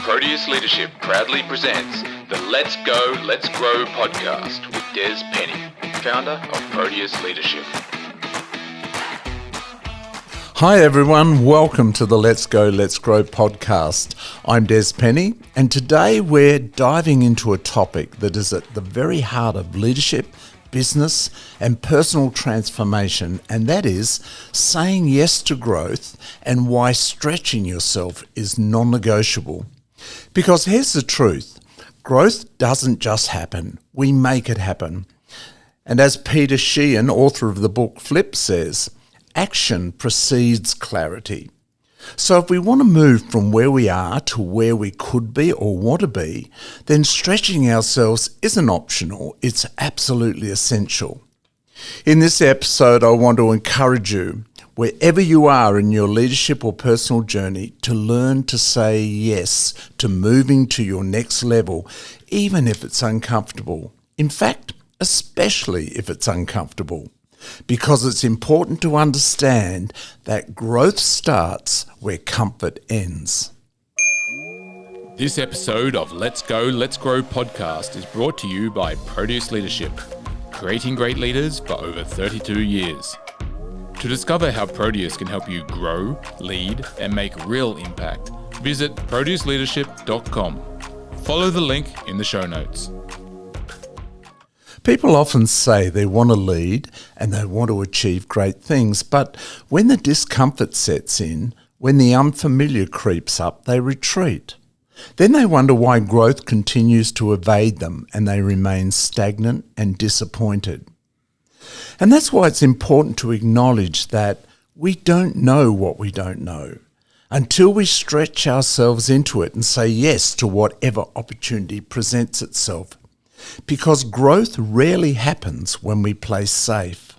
Proteus Leadership proudly presents the Let's Go, Let's Grow podcast with Des Penny, founder of Proteus Leadership. Hi everyone, welcome to the Let's Go, Let's Grow podcast. I'm Des Penny, and today we're diving into a topic that is at the very heart of leadership, business and personal transformation, and that is saying yes to growth and why stretching yourself is non-negotiable. Because here's the truth, growth doesn't just happen, we make it happen. And as Peter Sheehan, author of the book Flip, says, action precedes clarity. So if we want to move from where we are to where we could be or want to be, then stretching ourselves isn't optional, it's absolutely essential. In this episode, I want to encourage you, wherever you are in your leadership or personal journey, to learn to say yes to moving to your next level, even if it's uncomfortable. In fact, especially if it's uncomfortable. Because it's important to understand that growth starts where comfort ends. This episode of Let's Go, Let's Grow podcast is brought to you by Proteus Leadership, creating great leaders for over 32 years. To discover how Proteus can help you grow, lead, and make real impact, visit proteusleadership.com. Follow the link in the show notes. People often say they want to lead and they want to achieve great things, but when the discomfort sets in, when the unfamiliar creeps up, they retreat. Then they wonder why growth continues to evade them and they remain stagnant and disappointed. And that's why it's important to acknowledge that we don't know what we don't know until we stretch ourselves into it and say yes to whatever opportunity presents itself. Because growth rarely happens when we play safe.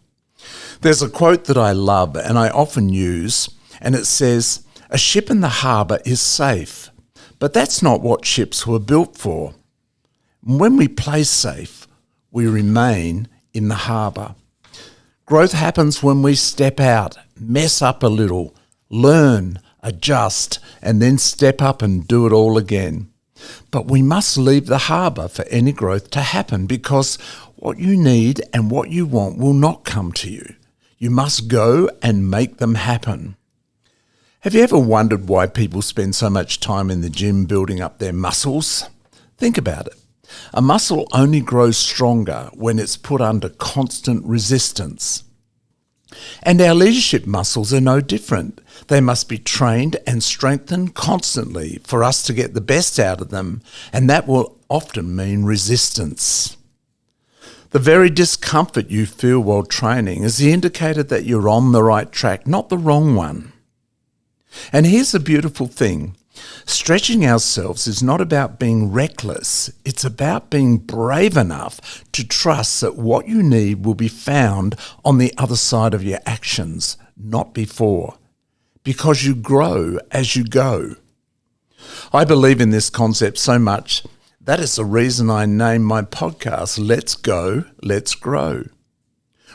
There's a quote that I love and I often use, and it says, "A ship in the harbour is safe, but that's not what ships were built for." When we play safe, we remain in the harbour. Growth happens when we step out, mess up a little, learn, adjust, and then step up and do it all again. But we must leave the harbour for any growth to happen, because what you need and what you want will not come to you. You must go and make them happen. Have you ever wondered why people spend so much time in the gym building up their muscles? Think about it. A muscle only grows stronger when it's put under constant resistance. And our leadership muscles are no different. They must be trained and strengthened constantly for us to get the best out of them, and that will often mean resistance. The very discomfort you feel while training is the indicator that you're on the right track, not the wrong one. And here's the beautiful thing. Stretching ourselves is not about being reckless. It's about being brave enough to trust that what you need will be found on the other side of your actions, not before. Because you grow as you go. I believe in this concept so much, that is the reason I named my podcast Let's Go, Let's Grow.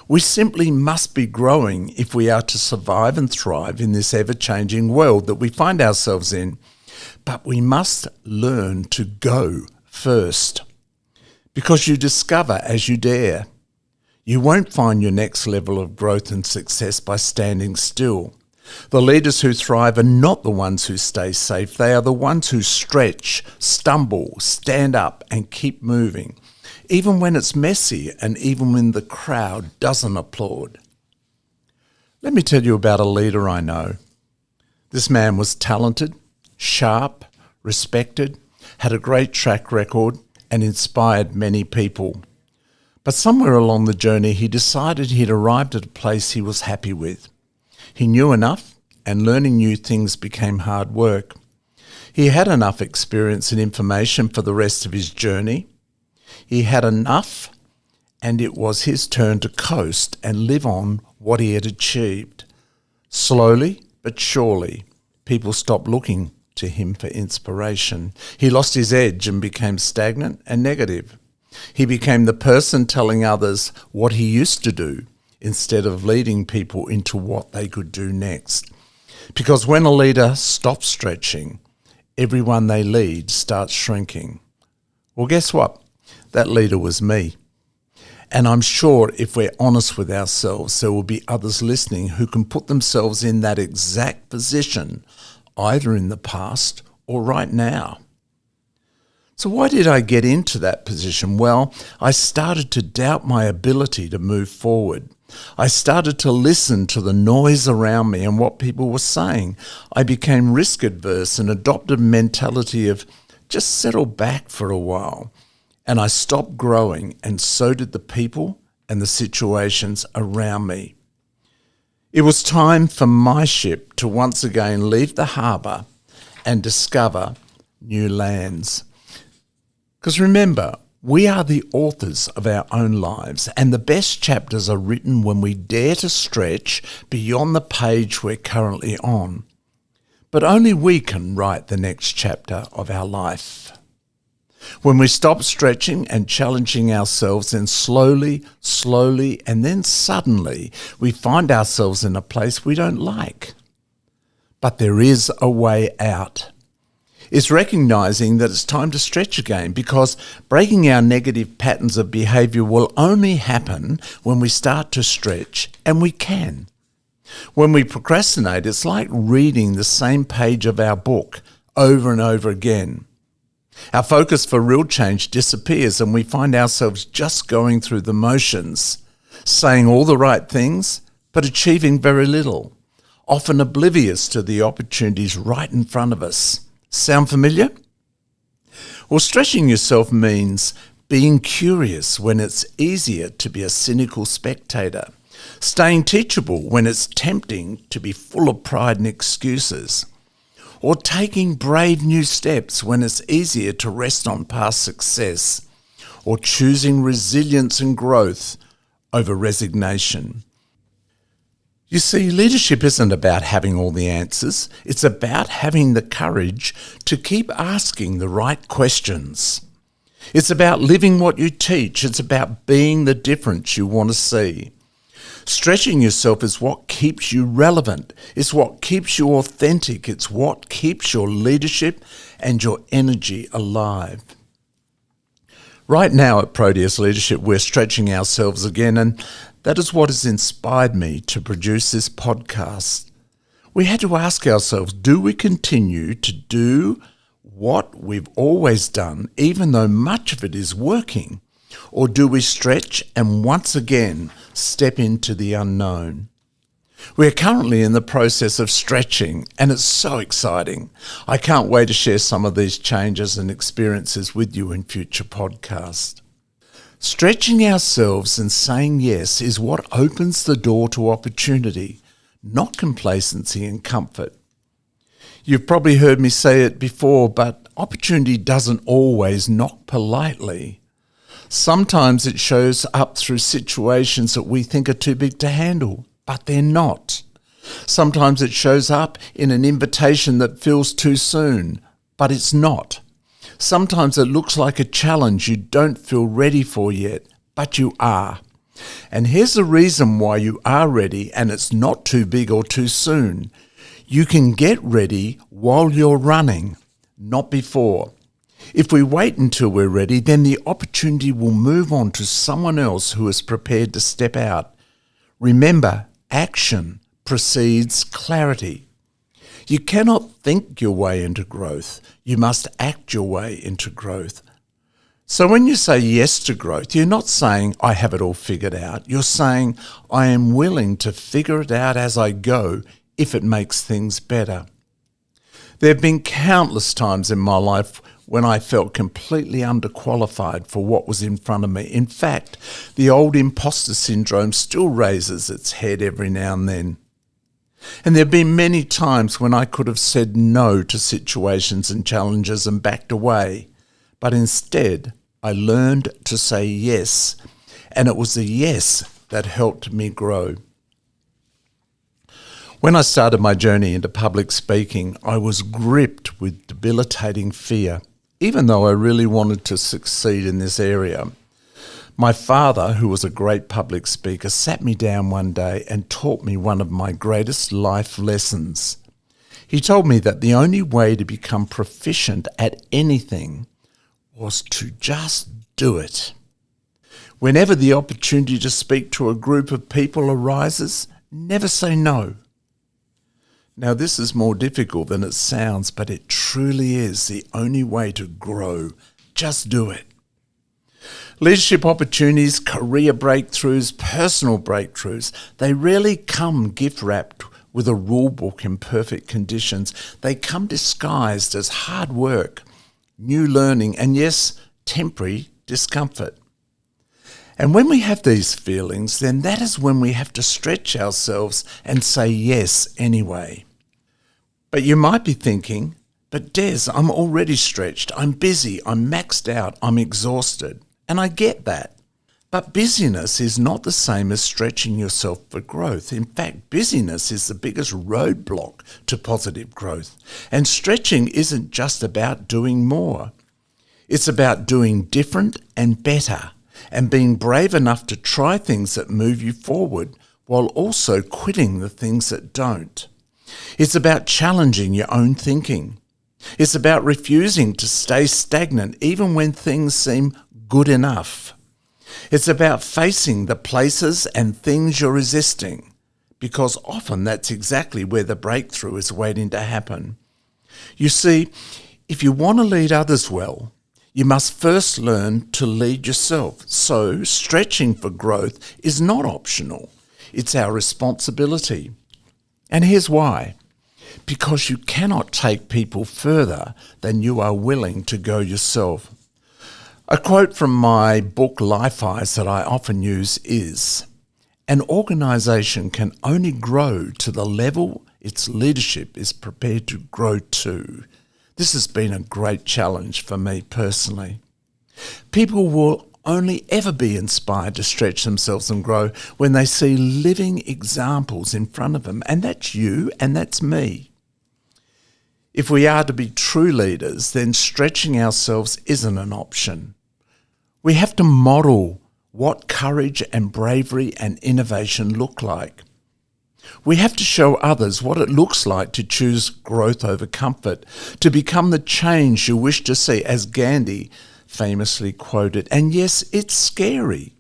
We simply must be growing if we are to survive and thrive in this ever-changing world that we find ourselves in. But we must learn to go first. Because you discover as you dare. You won't find your next level of growth and success by standing still. The leaders who thrive are not the ones who stay safe. They are the ones who stretch, stumble, stand up and keep moving. Even when it's messy and even when the crowd doesn't applaud. Let me tell you about a leader I know. This man was talented, sharp, respected, had a great track record and inspired many people. But somewhere along the journey he decided he'd arrived at a place he was happy with. He knew enough and learning new things became hard work. He had enough experience and information for the rest of his journey. He had enough and it was his turn to coast and live on what he had achieved. Slowly but surely, people stopped looking to him for inspiration. He lost his edge and became stagnant and negative. He became the person telling others what he used to do instead of leading people into what they could do next. Because when a leader stops stretching, everyone they lead starts shrinking. Well, guess what? That leader was me. And I'm sure if we're honest with ourselves, there will be others listening who can put themselves in that exact position, either in the past or right now. So why did I get into that position? Well, I started to doubt my ability to move forward. I started to listen to the noise around me and what people were saying. I became risk adverse and adopted a mentality of just settle back for a while. And I stopped growing, and so did the people and the situations around me. It was time for my ship to once again leave the harbour and discover new lands. Because remember, we are the authors of our own lives, and the best chapters are written when we dare to stretch beyond the page we're currently on. But only we can write the next chapter of our life. When we stop stretching and challenging ourselves, then slowly, and then suddenly, we find ourselves in a place we don't like. But there is a way out. It's recognising that it's time to stretch again, because breaking our negative patterns of behaviour will only happen when we start to stretch, and we can. When we procrastinate, it's like reading the same page of our book over and over again. Our focus for real change disappears, and we find ourselves just going through the motions, saying all the right things, but achieving very little, often oblivious to the opportunities right in front of us. Sound familiar? Well, stretching yourself means being curious when it's easier to be a cynical spectator, staying teachable when it's tempting to be full of pride and excuses, or taking brave new steps when it's easier to rest on past success, or choosing resilience and growth over resignation. You see, leadership isn't about having all the answers. It's about having the courage to keep asking the right questions. It's about living what you teach. It's about being the difference you want to see. Stretching yourself is what keeps you relevant. It's what keeps you authentic. It's what keeps your leadership and your energy alive. Right now at Proteus Leadership, we're stretching ourselves again, and that is what has inspired me to produce this podcast. We had to ask ourselves, do we continue to do what we've always done, even though much of it is working? Or do we stretch and once again step into the unknown? We're currently in the process of stretching, and it's so exciting. I can't wait to share some of these changes and experiences with you in future podcasts. Stretching ourselves and saying yes is what opens the door to opportunity, not complacency and comfort. You've probably heard me say it before, but opportunity doesn't always knock politely. Sometimes it shows up through situations that we think are too big to handle, but they're not. Sometimes it shows up in an invitation that feels too soon, but it's not. Sometimes it looks like a challenge you don't feel ready for yet, but you are. And here's the reason why you are ready and it's not too big or too soon. You can get ready while you're running, not before. If we wait until we're ready, then the opportunity will move on to someone else who is prepared to step out. Remember, action precedes clarity. You cannot think your way into growth. You must act your way into growth. So when you say yes to growth, you're not saying, I have it all figured out. You're saying, I am willing to figure it out as I go if it makes things better. There have been countless times in my life when I felt completely underqualified for what was in front of me. In fact, the old imposter syndrome still raises its head every now and then. And there have been many times when I could have said no to situations and challenges and backed away. But instead, I learned to say yes, and it was the yes that helped me grow. When I started my journey into public speaking, I was gripped with debilitating fear, even though I really wanted to succeed in this area. My father, who was a great public speaker, sat me down one day and taught me one of my greatest life lessons. He told me that the only way to become proficient at anything was to just do it. Whenever the opportunity to speak to a group of people arises, never say no. Now, this is more difficult than it sounds, but it truly is the only way to grow. Just do it. Leadership opportunities, career breakthroughs, personal breakthroughs, they rarely come gift-wrapped with a rule book in perfect conditions. They come disguised as hard work, new learning, and yes, temporary discomfort. And when we have these feelings, then that is when we have to stretch ourselves and say yes anyway. But you might be thinking, but Des, I'm already stretched, I'm busy, I'm maxed out, I'm exhausted. And I get that. But busyness is not the same as stretching yourself for growth. In fact, busyness is the biggest roadblock to positive growth. And stretching isn't just about doing more. It's about doing different and better, and being brave enough to try things that move you forward while also quitting the things that don't. It's about challenging your own thinking. It's about refusing to stay stagnant even when things seem good enough. It's about facing the places and things you're resisting, because often that's exactly where the breakthrough is waiting to happen. You see, if you want to lead others well, you must first learn to lead yourself. So stretching for growth is not optional. It's our responsibility. And here's why. Because you cannot take people further than you are willing to go yourself. A quote from my book Life Eyes that I often use is, "An organisation can only grow to the level its leadership is prepared to grow to." This has been a great challenge for me personally. People will only ever be inspired to stretch themselves and grow when they see living examples in front of them, and that's you and that's me. If we are to be true leaders, then stretching ourselves isn't an option. We have to model what courage and bravery and innovation look like. We have to show others what it looks like to choose growth over comfort, to become the change you wish to see, as Gandhi famously quoted. And yes, it's scary.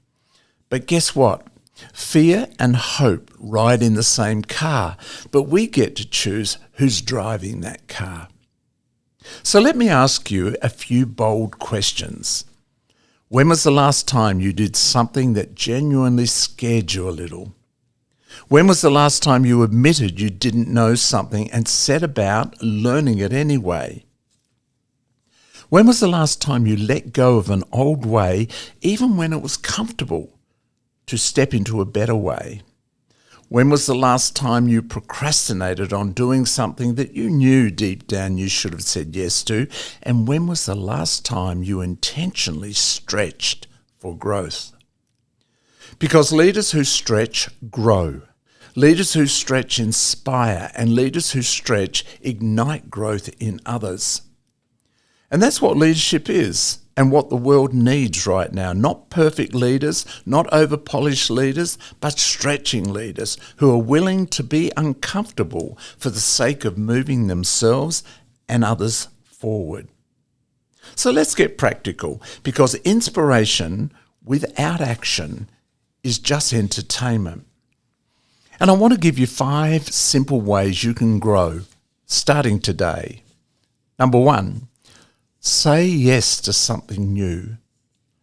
But guess what? Fear and hope ride in the same car, but we get to choose who's driving that car. So let me ask you a few bold questions. When was the last time you did something that genuinely scared you a little? When was the last time you admitted you didn't know something and set about learning it anyway? When was the last time you let go of an old way, even when it was comfortable, to step into a better way? When was the last time you procrastinated on doing something that you knew deep down you should have said yes to? And when was the last time you intentionally stretched for growth? Because leaders who stretch grow. Leaders who stretch inspire, and leaders who stretch ignite growth in others. And that's what leadership is, and what the world needs right now. Not perfect leaders, not over-polished leaders, but stretching leaders who are willing to be uncomfortable for the sake of moving themselves and others forward. So let's get practical, because inspiration without action is just entertainment. And I want to give you 5 simple ways you can grow, starting today. Number 1, say yes to something new.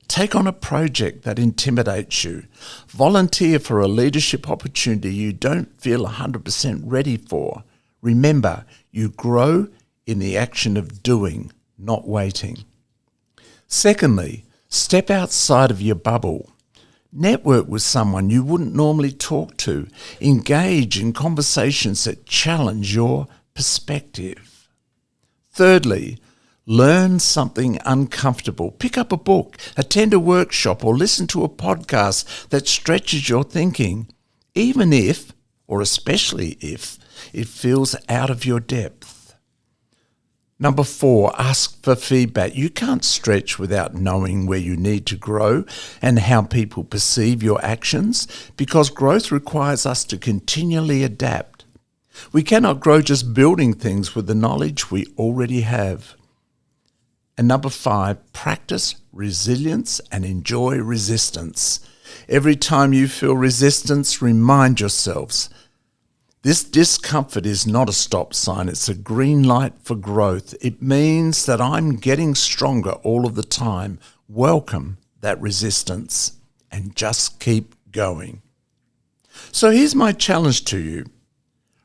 Take on a project that intimidates you. Volunteer for a leadership opportunity you don't feel 100% ready for. Remember, you grow in the action of doing, not waiting. Secondly, step outside of your bubble. Network with someone you wouldn't normally talk to. Engage in conversations that challenge your perspective. Thirdly, learn something uncomfortable. Pick up a book, attend a workshop, or listen to a podcast that stretches your thinking, even if, or especially if, it feels out of your depth. Number 4, ask for feedback. You can't stretch without knowing where you need to grow and how people perceive your actions, because growth requires us to continually adapt. We cannot grow just building things with the knowledge we already have. And number 5, practice resilience and enjoy resistance. Every time you feel resistance, remind yourselves, this discomfort is not a stop sign, it's a green light for growth. It means that I'm getting stronger all of the time. Welcome that resistance and just keep going. So here's my challenge to you.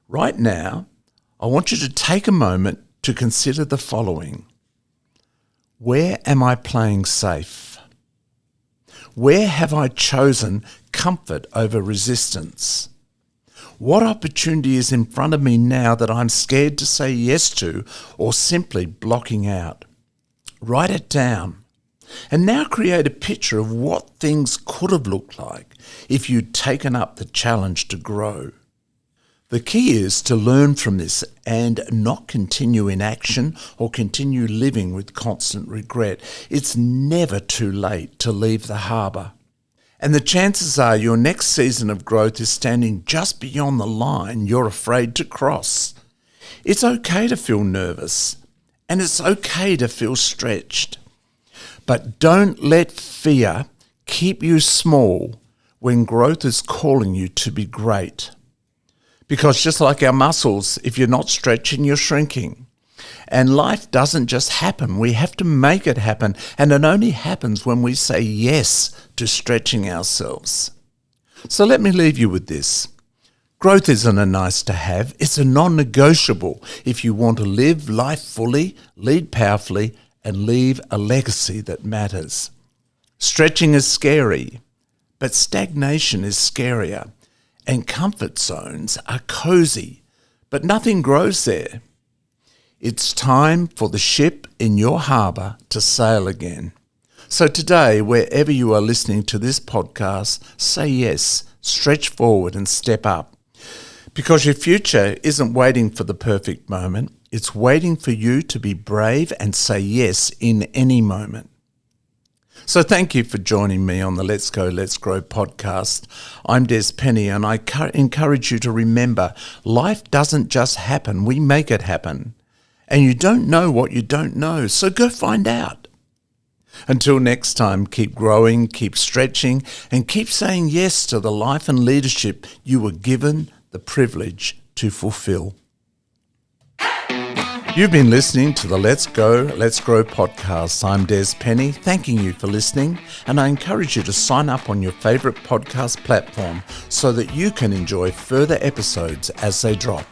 Right now, I want you to take a moment to consider the following. Where am I playing safe? Where have I chosen comfort over resistance? What opportunity is in front of me now that I'm scared to say yes to or simply blocking out? Write it down. And now create a picture of what things could have looked like if you'd taken up the challenge to grow. The key is to learn from this and not continue inaction or continue living with constant regret. It's never too late to leave the harbour. And the chances are your next season of growth is standing just beyond the line you're afraid to cross. It's okay to feel nervous, and it's okay to feel stretched. But don't let fear keep you small when growth is calling you to be great. Because just like our muscles, if you're not stretching, you're shrinking. And life doesn't just happen. We have to make it happen. And it only happens when we say yes to stretching ourselves. So let me leave you with this. Growth isn't a nice to have. It's a non-negotiable if you want to live life fully, lead powerfully, and leave a legacy that matters. Stretching is scary, but stagnation is scarier. And comfort zones are cozy, but nothing grows there. It's time for the ship in your harbour to sail again. So today, wherever you are listening to this podcast, say yes, stretch forward and step up. Because your future isn't waiting for the perfect moment. It's waiting for you to be brave and say yes in any moment. So thank you for joining me on the Let's Go, Let's Grow podcast. I'm Des Penny, and I encourage you to remember, life doesn't just happen, we make it happen. And you don't know what you don't know, so go find out. Until next time, keep growing, keep stretching, and keep saying yes to the life and leadership you were given the privilege to fulfill. You've been listening to the Let's Go, Let's Grow podcast. I'm Des Penny, thanking you for listening, and I encourage you to sign up on your favourite podcast platform so that you can enjoy further episodes as they drop.